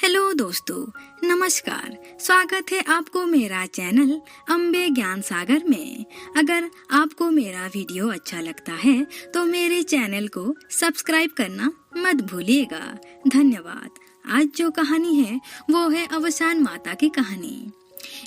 Hello दोस्तों, नमस्कार। स्वागत है आपको मेरा चैनल अम्बे ज्ञान सागर में। अगर आपको मेरा वीडियो अच्छा लगता है तो मेरे चैनल को सब्सक्राइब करना मत भूलिएगा। धन्यवाद। आज जो कहानी है वो है अवसान माता की कहानी।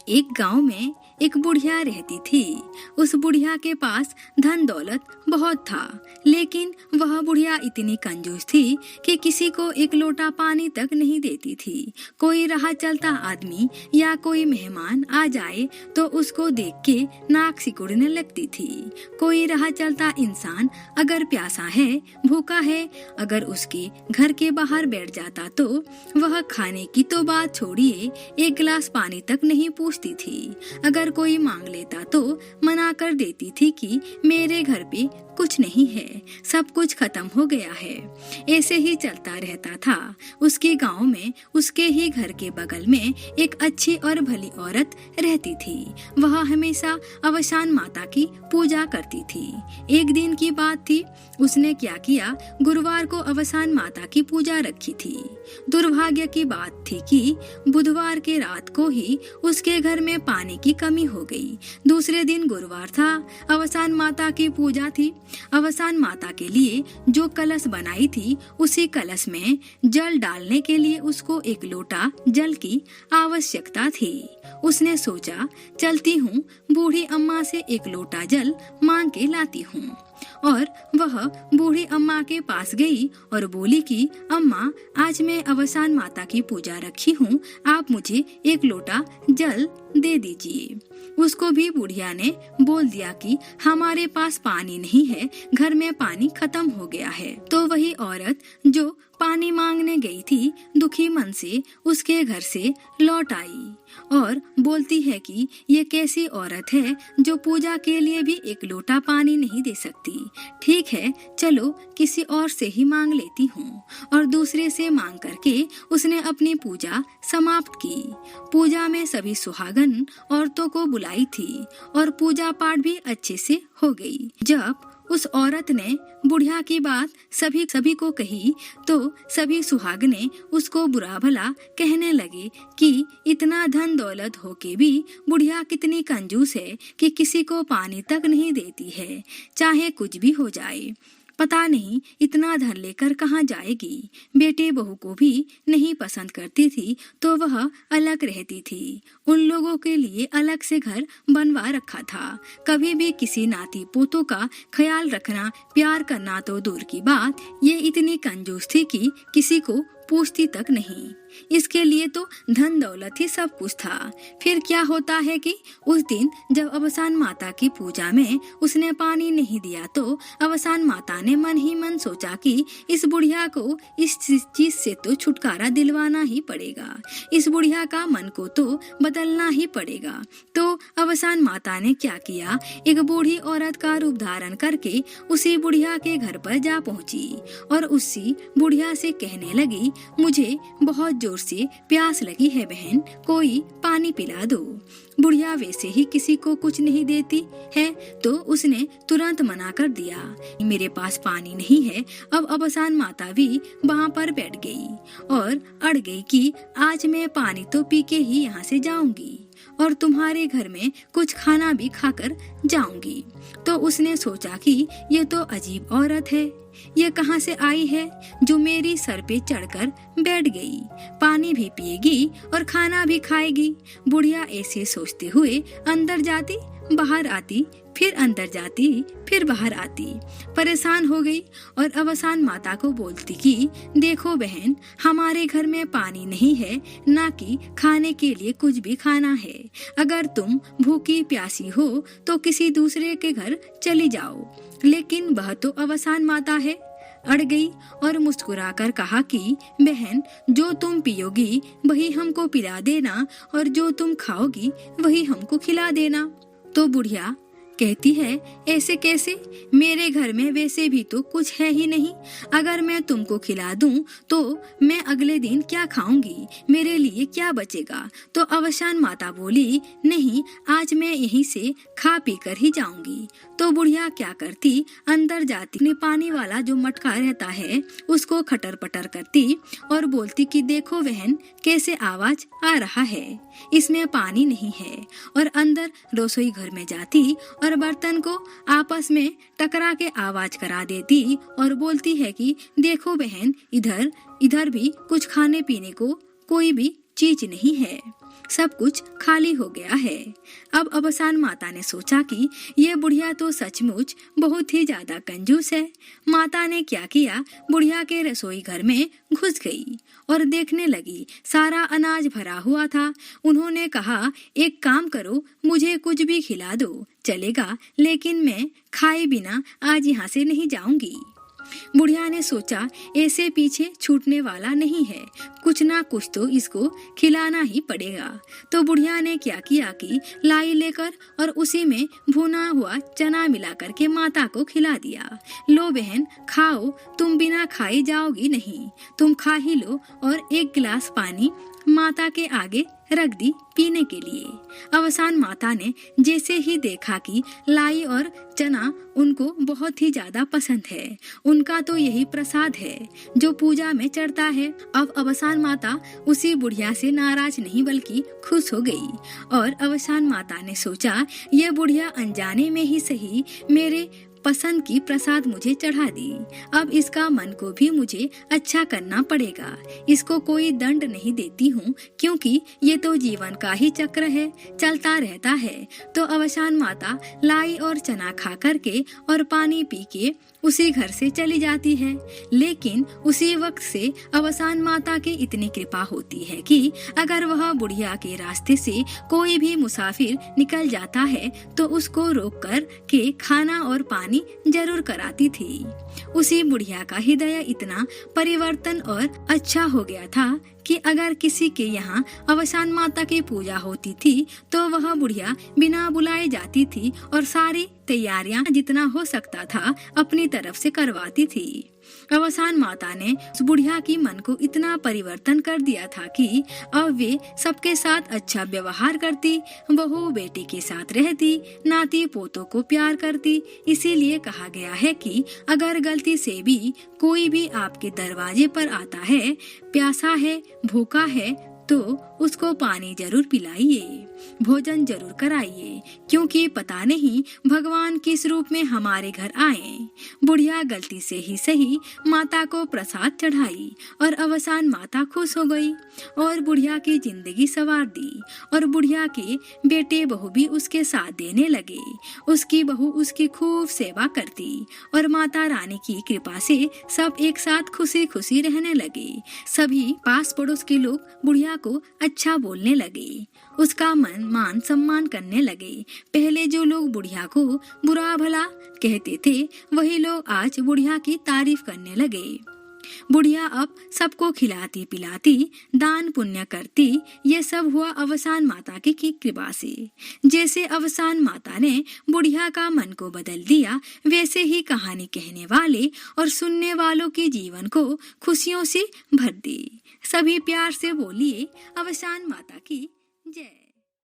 एक गांव में एक बुढ़िया रहती थी। उस बुढ़िया के पास धन दौलत बहुत था, लेकिन वह बुढ़िया इतनी कंजूस थी कि किसी को एक लोटा पानी तक नहीं देती थी। कोई राह चलता आदमी या कोई मेहमान आ जाए तो उसको देख के नाक सिकुड़ने लगती थी। कोई राह चलता इंसान अगर प्यासा है, भूखा है, अगर उसके घर के बाहर बैठ जाता तो वह खाने की तो बात छोड़िए, एक गिलास पानी तक नहीं पूछती थी। अगर कोई मांग लेता तो मना कर देती थी कि मेरे घर पे कुछ नहीं है, सब कुछ खत्म हो गया है। ऐसे ही चलता रहता था। उसके गांव में उसके ही घर के बगल में एक अच्छी और भली औरत रहती थी। वह हमेशा अवसान माता की पूजा करती थी। एक दिन की बात थी, उसने क्या किया, गुरुवार को अवसान माता की पूजा रखी थी। दुर्भाग्य की बात थी कि बुधवार के रात को ही उसके घर में पानी की कमी हो गई। दूसरे दिन गुरुवार था, अवसान माता की पूजा थी। अवसान माता के लिए जो कलश बनाई थी, उसी कलश में जल डालने के लिए उसको एक लोटा जल की आवश्यकता थी। उसने सोचा, चलती हूँ, बूढ़ी अम्मा से एक लोटा जल मांग के लाती हूँ। और वह बूढ़ी अम्मा के पास गई और बोली कि अम्मा, आज मैं अवसान माता की पूजा रखी हूँ, आप मुझे एक लोटा जल दे दीजिए। उसको भी बुढ़िया ने बोल दिया कि हमारे पास पानी नहीं है, घर में पानी खत्म हो गया है। तो वही औरत जो पानी मांगने गई थी, दुखी मन से उसके घर से लौट आई और बोलती है कि ये कैसी औरत है जो पूजा के लिए भी एक लोटा पानी नहीं दे सकती। ठीक है, चलो किसी और से ही मांग लेती हूँ। और दूसरे से मांग करके उसने अपनी पूजा समाप्त की। पूजा में सभी सुहागन औरतों को बुलाई थी और पूजा पाठ भी अच्छे से हो गई। जब उस औरत ने बुढ़िया की बात सभी को कही तो सभी सुहागने उसको बुरा भला कहने लगे कि इतना धन दौलत होके भी बुढ़िया कितनी कंजूस है कि किसी को पानी तक नहीं देती है, चाहे कुछ भी हो जाए। पता नहीं इतना धन लेकर कहाँ जाएगी। बेटे बहू को भी नहीं पसंद करती थी तो वह अलग रहती थी। उन लोगों के लिए अलग से घर बनवा रखा था। कभी भी किसी नाती पोतों का ख्याल रखना, प्यार करना तो दूर की बात, ये इतनी कंजूस थी कि किसी को पूछती तक नहीं। इसके लिए तो धन दौलत ही सब कुछ था। फिर क्या होता है कि उस दिन जब अवसान माता की पूजा में उसने पानी नहीं दिया तो अवसान माता ने मन ही मन सोचा कि इस बुढ़िया को इस चीज से तो छुटकारा दिलवाना ही पड़ेगा, इस बुढ़िया का मन को तो बदलना ही पड़ेगा। तो अवसान माता ने क्या किया, एक बूढ़ी औरत का रूप धारण करके उसी बुढ़िया के घर पर जा पहुंची और उसी बुढ़िया से कहने लगी, मुझे बहुत जोर से प्यास लगी है बहन, कोई पानी पिला दो। बुढ़िया वैसे ही किसी को कुछ नहीं देती है तो उसने तुरंत मना कर दिया, मेरे पास पानी नहीं है। अब अवसान माता भी वहाँ पर बैठ गई और अड़ गई कि आज मैं पानी तो पी के ही यहाँ से जाऊंगी और तुम्हारे घर में कुछ खाना भी खाकर जाऊंगी। तो उसने सोचा कि ये तो अजीब औरत है, ये कहाँ से आई है जो मेरी सर पे चढ़कर बैठ गई, पानी भी पिएगी और खाना भी खाएगी। बुढ़िया ऐसे सोचते हुए अंदर जाती, बाहर आती, फिर अंदर जाती, फिर बाहर आती। परेशान हो गई और अवसान माता को बोलती कि देखो बहन, हमारे घर में पानी नहीं है, ना कि खाने के लिए कुछ भी खाना है। अगर तुम भूखी प्यासी हो तो किसी दूसरे के घर चली जाओ। लेकिन वह तो अवसान माता है, अड़ गई और मुस्कुराकर कहा कि बहन, जो तुम पियोगी वही हमको पिला देना और जो तुम खाओगी वही हमको खिला देना। तो बुढ़िया कहती है, ऐसे कैसे? मेरे घर में वैसे भी तो कुछ है ही नहीं। अगर मैं तुमको खिला दूं तो मैं अगले दिन क्या खाऊंगी? मेरे लिए क्या बचेगा? तो अवसान माता बोली, नहीं, आज मैं यहीं से खा पी कर ही जाऊंगी। तो बुढ़िया क्या करती, अंदर जाती, अपने पानी वाला जो मटका रहता है उसको खटर पटर करती और बोलती कि देखो बहन, कैसे आवाज आ रहा है, इसमें पानी नहीं है। और अंदर रसोई घर में जाती और बर्तन को आपस में टकरा के आवाज करा देती और बोलती है कि देखो बहन, इधर इधर भी कुछ खाने पीने को कोई भी चीज नहीं है, सब कुछ खाली हो गया है। अब अवसान माता ने सोचा कि ये बुढ़िया तो सचमुच बहुत ही ज्यादा कंजूस है। माता ने क्या किया, बुढ़िया के रसोई घर में घुस गई और देखने लगी, सारा अनाज भरा हुआ था। उन्होंने कहा, एक काम करो, मुझे कुछ भी खिला दो, चलेगा, लेकिन मैं खाए बिना आज यहाँ से नहीं जाऊंगी। बुढ़िया ने सोचा, ऐसे पीछे छूटने वाला नहीं है, कुछ ना कुछ तो इसको खिलाना ही पड़ेगा। तो बुढ़िया ने क्या किया कि लाई लेकर और उसी में भुना हुआ चना मिलाकर के माता को खिला दिया। लो बहन, खाओ, तुम बिना खाए जाओगी नहीं, तुम खा ही लो। और एक गिलास पानी माता के आगे रख दी पीने के लिए। अवसान माता ने जैसे ही देखा कि लाई और चना उनको बहुत ही ज्यादा पसंद है, उनका तो यही प्रसाद है जो पूजा में चढ़ता है। अब अवसान माता उसी बुढ़िया से नाराज नहीं बल्कि खुश हो गई और अवसान माता ने सोचा, ये बुढ़िया अनजाने में ही सही मेरे पसंद की प्रसाद मुझे चढ़ा दी, अब इसका मन को भी मुझे अच्छा करना पड़ेगा। इसको कोई दंड नहीं देती हूँ, क्योंकि ये तो जीवन का ही चक्र है, चलता रहता है। तो अवसान माता लाई और चना खा करके और पानी पी के उसी घर से चली जाती है। लेकिन उसी वक्त से अवसान माता की इतनी कृपा होती है कि अगर वह बुढ़िया के रास्ते से कोई भी मुसाफिर निकल जाता है तो उसको रोक कर के खाना और पानी जरूर कराती थी। उसी बुढ़िया का हृदय इतना परिवर्तन और अच्छा हो गया था कि अगर किसी के यहाँ अवसान माता की पूजा होती थी तो वह बुढ़िया बिना बुलाए जाती थी और सारी तैयारियां जितना हो सकता था अपनी तरफ से करवाती थी। अवसान माता ने उस बुढ़िया की मन को इतना परिवर्तन कर दिया था कि अब वे सबके साथ अच्छा व्यवहार करती, बहू बेटी के साथ रहती, नाती पोतों को प्यार करती। इसीलिए कहा गया है कि अगर गलती से भी कोई भी आपके दरवाजे पर आता है, प्यासा है, भूखा है, तो उसको पानी जरूर पिलाइए, भोजन जरूर कराइए, क्योंकि पता नहीं भगवान किस रूप में हमारे घर आए। बुढ़िया गलती से ही सही माता को प्रसाद चढ़ाई और अवसान माता खुश हो गई और बुढ़िया की जिंदगी संवार दी। और बुढ़िया के बेटे बहू भी उसके साथ देने लगे। उसकी बहू उसकी खूब सेवा करती और माता रानी की कृपा से सब एक साथ खुशी खुशी रहने लगे। सभी पास पड़ोस के लोग बुढ़िया को अच्छा बोलने लगे, उसका मान सम्मान करने लगे। पहले जो लोग बुढ़िया को बुरा भला कहते थे, वही लोग आज बुढ़िया की तारीफ करने लगे। बुढ़िया अब सबको खिलाती पिलाती, दान पुण्य करती। ये सब हुआ अवसान माता की कृपा से। जैसे अवसान माता ने बुढ़िया का मन को बदल दिया, वैसे ही कहानी कहने वाले और सुनने वालों के जीवन को खुशियों से भर दी। सभी प्यार से बोलिए, अवसान माता की जय।